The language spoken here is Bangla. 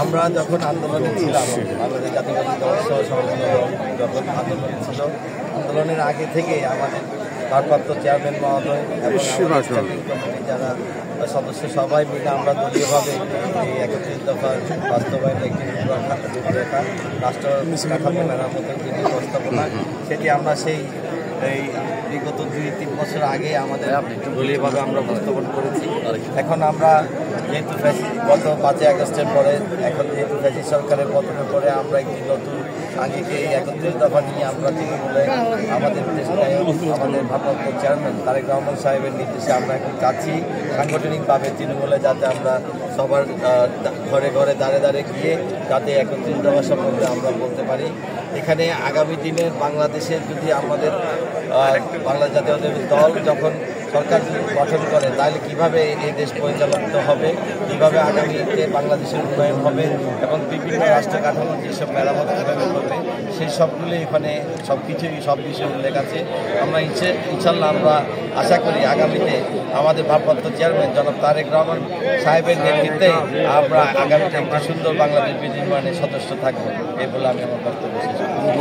আমরা যখন আন্দোলনে ছিলাম, বাংলাদেশ জাতীয়তাবাদী দল সহ সংগঠন যখন আন্দোলন ছিল, আন্দোলনের আগে থেকে আমাদের ভারপ্রাপ্ত চেয়ারম্যান মহোদয় এবং কমিটির যারা সদস্য সবাই মিলে আমরা দলীয়ভাবে এই 31 দফার বাস্তবায়নের একটি রূপরেখা রাষ্ট্র কাঠামো মেরামতের যে প্রস্তাবনা, সেটি আমরা এই বিগত 2-3 বছর আগে আমাদের দলীয়ভাবে আমরা উপস্থাপন করেছি। এখন আমরা যেহেতু গত 5 আগস্টের পরে এখন যেহেতু ফ্যাসিস্ট সরকারের পতনের পরে আমরা একটি নতুন আঙ্গিকে এই 31 দফা নিয়ে আমরা তৃণমূলে আমাদের আমাদের ভারপ্রাপ্ত চেয়ারম্যান তারেক রহমান সাহেবের নির্দেশে আমরা এখন চাচ্ছি সাংগঠনিকভাবে তৃণমূলে যাতে আমরা সবার ঘরে ঘরে দাঁড়ে গিয়ে যাতে 31 দফা সম্বন্ধে আমরা বলতে পারি। এখানে আগামী দিনের বাংলাদেশে যদি আমাদের বাংলাদেশ জাতীয়তাবাদী দল যখন সরকার গঠন করে তাহলে কীভাবে এই দেশ পরিচালিত হবে, কীভাবে আগামীতে বাংলাদেশের উন্নয়ন হবে এবং বিভিন্ন রাষ্ট্র কাঠামোর যেসব মেরামত কীভাবে হবে সেই সবগুলি এখানে সব বিষয়ে উল্লেখ আছে। আমরা ইনশাল্লাহ আমরা আশা করি আগামীতে আমাদের ভারপ্রাপ্ত চেয়ারম্যান জনাব তারেক রহমান সাহেবের নেতৃত্বে আমরা আগামীতে একটা সুন্দর বাংলাদেশ বিনির্মাণের সদস্য থাকবো এই বলে আমি আমার বক্তব্য শেষ করি।